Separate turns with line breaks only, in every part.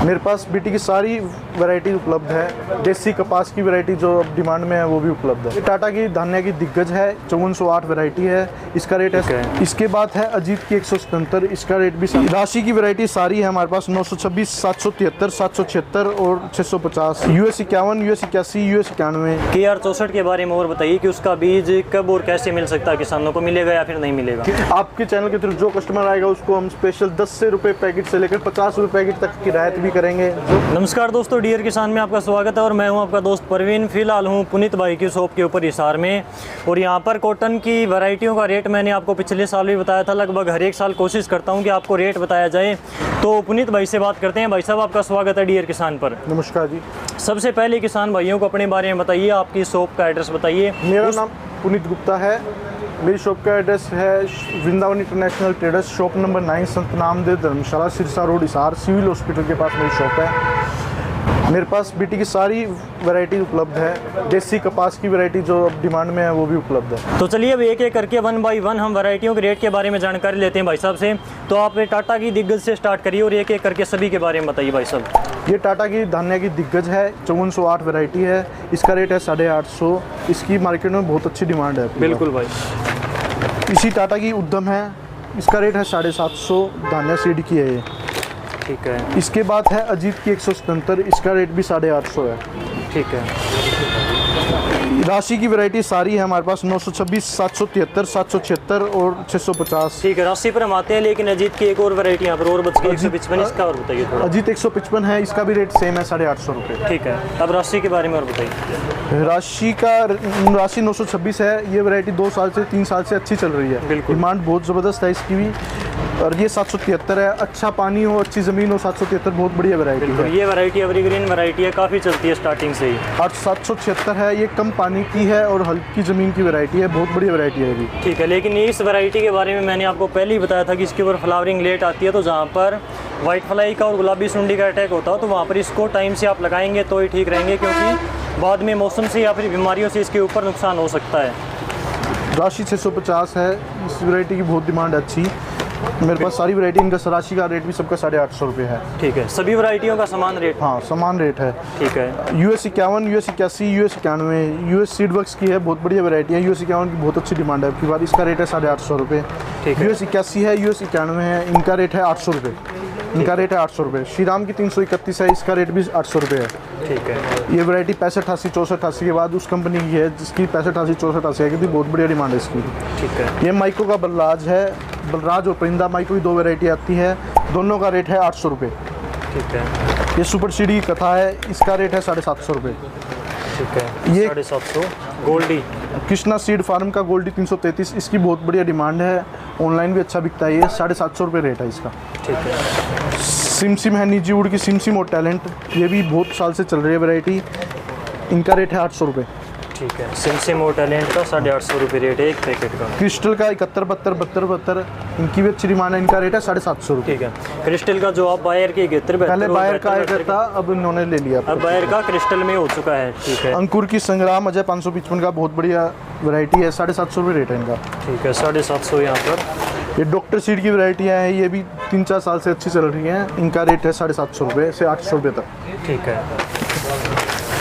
मेरे पास बीटी की सारी वैरायटी उपलब्ध है। देसी कपास की वैरायटी जो अब डिमांड में है वो भी उपलब्ध है। टाटा की धान्या की दिग्गज है, 5408 वैरायटी है, इसका रेट है। इसके बाद है अजीत की 177, इसका रेट भी। राशि की वैरायटी सारी है हमारे पास 926, 773, 776 और 650। US 51, US 81, US 91।
KR 64 के बारे में और बताइए कि उसका बीज कब और कैसे मिल सकता है, किसानों को मिलेगा या फिर नहीं मिलेगा?
आपके चैनल के थ्रू जो कस्टमर आएगा उसको हम स्पेशल 10 रुपए पैकेट से लेकर 50 रुपए पैकेट तक की रियायत भी करेंगे।
नमस्कार दोस्तों, डियर किसान में आपका स्वागत है और मैं हूं आपका दोस्त परवीन। फिलहाल हूं पुनीत भाई की शॉप के ऊपर हिसार में, और यहां पर कॉटन की वैरायटियों का रेट मैंने आपको पिछले साल भी बताया था। लगभग हर एक साल कोशिश करता हूं कि आपको रेट बताया जाए। तो पुनीत भाई से बात करते हैं। भाई साहब, आपका स्वागत है डियर किसान पर।
नमस्कार जी।
सबसे पहले किसान भाइयों को अपने बारे में बताइए, आपकी शॉप का एड्रेस बताइए।
मेरा नाम पुनीत गुप्ता है। मेरी शॉप का एड्रेस है Vrindavan international traders, shop number 9, Sant Namdev Dharamshala, Sirsa road, Hisar, civil hospital के पास मेरी शॉप है। मेरे पास बीटी की सारी वैरायटी उपलब्ध है। देसी कपास की वैरायटी जो अब डिमांड में है वो भी उपलब्ध है।
तो चलिए अब एक एक करके 1 बाय 1 हम वैरायटियों के रेट के बारे में जानकारी लेते हैं भाई साहब से। तो आप टाटा की दिग्गज से स्टार्ट करिए और एक एक करके सभी के बारे में बताइए भाई साहब।
ये टाटा की धान्या की दिग्गज है, 5408 वैरायटी है, इसका रेट है 850। इसकी मार्केट में बहुत अच्छी डिमांड है।
बिल्कुल भाई।
इसी टाटा की उद्यम है, इसका रेट है 750। धान्या सीड की है ये।
ठीक है।
इसके बाद है अजीत की 177, इसका रेट भी 850 है।
ठीक है।
राशि की वैरायटी सारी है हमारे पास 926, 773, 776 और 650।
ठीक है, राशि पर हम आते हैं, लेकिन अजीत की एक और वैरायटी यहाँ पर और बच गई 155, इसका और बताइए थोड़ा।
अजीत 155 है, इसका भी रेट सेम है 850 रुपये।
ठीक है, अब राशि के बारे में और बताइए।
राशि 926 है। ये वैरायटी 2 साल से 3 साल से अच्छी चल रही है।
बिल्कुल।
डिमांड बहुत ज़बरदस्त है इसकी भी। और ये 773 है। अच्छा पानी हो, अच्छी ज़मीन हो, 773 बहुत बढ़िया वैरायटी है।
ये वैरायटी एवरग्रीन वैरायटी है, काफ़ी चलती है स्टार्टिंग से ही।
और 776 है, ये कम पानी की है और हल्की ज़मीन की वैरायटी है, बहुत बढ़िया वैरायटी है ये भी।
ठीक है, लेकिन इस वैरायटी के बारे में मैंने आपको पहले ही बताया था कि इसके ऊपर फ्लावरिंग लेट आती है, तो जहाँ पर वाइट फ्लाई का और गुलाबी सुंडी का अटैक होता है तो वहाँ पर इसको टाइम से आप लगाएंगे तो ही ठीक रहेंगे, क्योंकि बाद में मौसम से या फिर बीमारियों से इसके ऊपर नुकसान हो सकता है।
राशि 650 है। इस वैरायटी की बहुत डिमांड है अच्छी। मेरे पास सारी वैरायटी, इनका राशि का रेट भी सबका 850 रुपये है।
ठीक है, सभी वैरायटियों का समान रेट?
हाँ, समान रेट है।
ठीक है।
US 51, US 81, US 91, US सीडवर्क्स की है, बहुत बढ़िया वैरायटी है। US 51 की बहुत अच्छी डिमांड है। आपकी बात, इसका रेट है 850 रुपये।
ठीक है।
US 81 है, US 91 है, इनका रेट है 800 रुपये। इनका रेट है 800 रुपये। श्री राम की 331 है, इसका रेट भी 800 रुपये है।
ठीक है।
ये वैरायटी 65, 80, 64, 80 के बाद उस कंपनी की है जिसकी 65, 80, 64, 80 है, क्योंकि बहुत बढ़िया डिमांड है इसकी।
ठीक है।
ये माइको का बलराज है। बलराज और परिंदा माइको की 2 वैरायटी आती है, दोनों का रेट है 800 रुपये।
ठीक है।
ये सुपर सीडी की कथा है, इसका रेट है 750 रुपये।
ठीक है। ये 750। गोल्डी
कृष्णा सीड फार्म का गोल्डी 333, इसकी बहुत बढ़िया डिमांड है, ऑनलाइन भी अच्छा बिकता है। ये 750 रुपये रेट है इसका।
ठीक है।
सिमसिम है, निजी वुड की सिमसिम और टैलेंट, ये भी बहुत साल से चल रही है वैरायटी, इनका रेट है 800 रुपये।
ठीक है। सिमसिम और टैलेंट का 850 रुपये रेट है एक पैकेट का।
क्रिस्टल का 71, 72, 72, इनकी भी अच्छी डिमांड है, इनका रेट है 750 रुपये।
ठीक है। क्रिस्टल का जो आप बायर के 71,
पहले बायर का आया था, अब इन्होंने ले लिया।
अब बायर का क्रिस्टल में हो चुका है। ठीक है।
अंकुर की संग्राम अजय 555 का बहुत बढ़िया वैरायटी है, 750 रुपये रेट है इनका।
ठीक है, 750 यहाँ पर।
ये डॉक्टर सीड की वैरायटियाँ हैं, ये भी 3-4 साल से अच्छी चल रही हैं, इनका रेट है 750 रुपये से 800 रुपये तक।
ठीक है।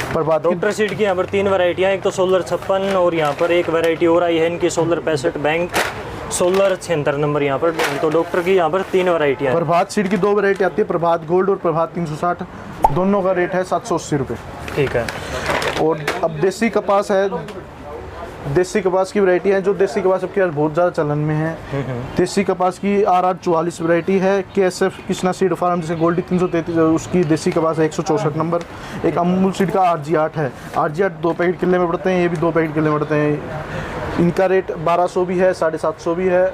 प्रभात
डॉक्टर सीड की यहाँ पर 3 वैरायटियाँ, एक तो सोलर 56 और यहाँ पर एक वैरायटी और आई है इनकी सोलर 65 बैंक, सोलर 76 नंबर यहाँ पर। तो डॉक्टर की यहाँ पर 3 वैरायटियाँ।
प्रभात सीड की 2 वैरायटी आती है, प्रभात गोल्ड और प्रभात 360, दोनों का रेट है 780 रुपये।
ठीक है।
और अब देसी कपास है, देसी कपास की वैरायटी है, जो देसी कपास सबके पास बहुत ज़्यादा चलन में है। देसी कपास की RR 44 वैरायटी है, KSF कृष्णा सीड फार्म जैसे गोल्डी 333, उसकी देसी कपास है 164 नंबर। एक अमूल सीड का RG 8 है, RG 8 2 पैकेट किले में पड़ते हैं, ये भी 2 पैकेट किले में पड़ते हैं। इनका रेट 1200 भी है, 750 भी है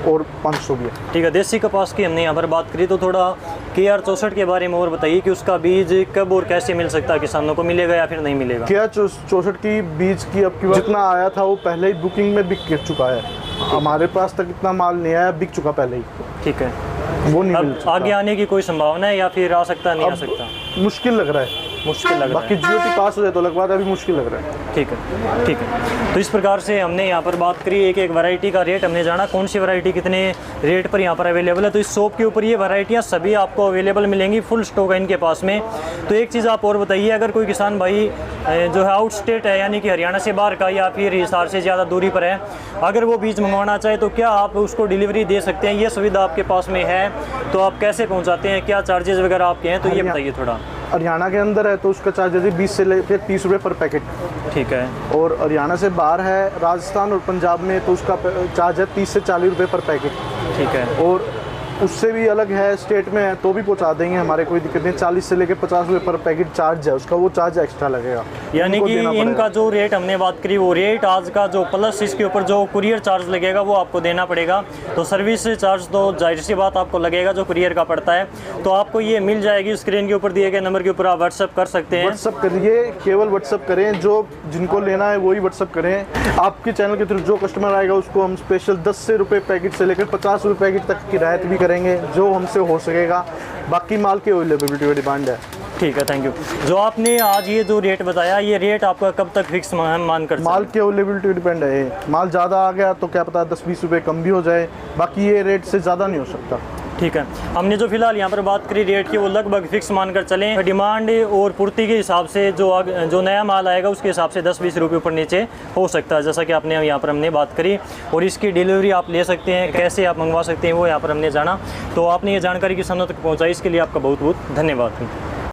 और 500 भी है।
ठीक है। देसी कपास की हमने यहाँ पर बात करी, तो थोड़ा KR 64 के बारे में और बताइए कि उसका बीज कब और कैसे मिल सकता है, किसानों को मिलेगा या फिर नहीं मिलेगा?
KR 64 की बीज की अब की जितना आया था वो पहले ही बुकिंग में बिक चुका है। हमारे पास तक इतना माल नहीं आया, बिक चुका पहले ही।
ठीक है।
वो नहीं मिल
अब
सकता।
आगे आने की कोई संभावना है या फिर आ सकता नहीं आ सकता?
मुश्किल लग रहा है।
मुश्किल लग रहा
बाकी
है।
GOT पास हो जाए तो लगवा दे, अभी मुश्किल लग रहा है।
ठीक है, ठीक है। तो इस प्रकार से हमने यहाँ पर बात करी, एक एक वैरायटी का रेट हमने जाना, कौन सी वैरायटी कितने रेट पर यहाँ पर अवेलेबल है। तो इस शॉप के ऊपर ये वैरायटियाँ सभी आपको अवेलेबल मिलेंगी, फुल स्टॉक है इनके पास में। तो एक चीज़ आप और बताइए, अगर कोई किसान भाई जो है आउट स्टेट है, यानी कि हरियाणा से बाहर का या फिर हिसार से ज़्यादा दूरी पर है, अगर वो बीज मंगवाना चाहे तो क्या आप उसको डिलीवरी दे सकते हैं? ये सुविधा आपके पास में है, तो आप कैसे पहुँचाते हैं, क्या चार्जेस वगैरह आपके हैं, तो ये बताइए थोड़ा।
हरियाणा के अंदर है तो उसका चार्ज है 20 से लेकर 30 रुपये पर पैकेट।
ठीक है।
और हरियाणा से बाहर है, राजस्थान और पंजाब में, तो उसका चार्ज है 30 से 40 रुपये पर पैकेट।
ठीक है।
और उससे भी अलग है, स्टेट में है तो भी पहुंचा देंगे, हमारे कोई दिक्कत नहीं। 40 से लेकर 50 रुपये पर पैकेट चार्ज है उसका, वो चार्ज एक्स्ट्रा लगेगा,
यानी
उनको
कि
देना
इनका
पड़ेगा।
जो रेट हमने बात करी वो रेट आज का जो प्लस इसके ऊपर जो कुरियर चार्ज लगेगा वो आपको देना पड़ेगा। तो सर्विस चार्ज तो जाहिर सी बात आपको लगेगा जो कुरियर का पड़ता है। तो आपको ये मिल जाएगी, स्क्रीन के ऊपर दिए गए नंबर के ऊपर आप व्हाट्सअप कर सकते हैं।
व्हाट्सअप करिए, केवल व्हाट्सअप करें, जो जिनको लेना है वही व्हाट्सअप करें। आपके चैनल के थ्रू जो कस्टमर आएगा उसको हम स्पेशल 10 रुपये पैकेट से लेकर 50 रुपये पैकेट तक की रियायत भी करेंगे, जो हमसे हो सकेगा। बाकी माल की अवेलेबिलिटी पर डिमांड है।
ठीक है, थैंक यू। जो आपने आज ये जो रेट बताया, ये रेट आपका कब तक फिक्स मान कर
माल की अवेलेबिलिटी डिपेंड है। माल ज़्यादा आ गया तो क्या पता 10-20 रुपये कम भी हो जाए, बाकी ये रेट से ज़्यादा नहीं हो सकता।
ठीक है। हमने जो फिलहाल यहाँ पर बात करी रेट की, वो लगभग फिक्स मानकर चलें। डिमांड और पूर्ति के हिसाब से जो नया माल आएगा उसके हिसाब से 10-20 रुपये ऊपर नीचे हो सकता है, जैसा कि आपने यहाँ पर हमने बात करी। और इसकी डिलीवरी आप ले सकते हैं, कैसे आप मंगवा सकते हैं वो यहाँ पर हमने जाना। तो आपने ये जानकारी किसानों तक पहुँचाई, इसके लिए आपका बहुत बहुत धन्यवाद।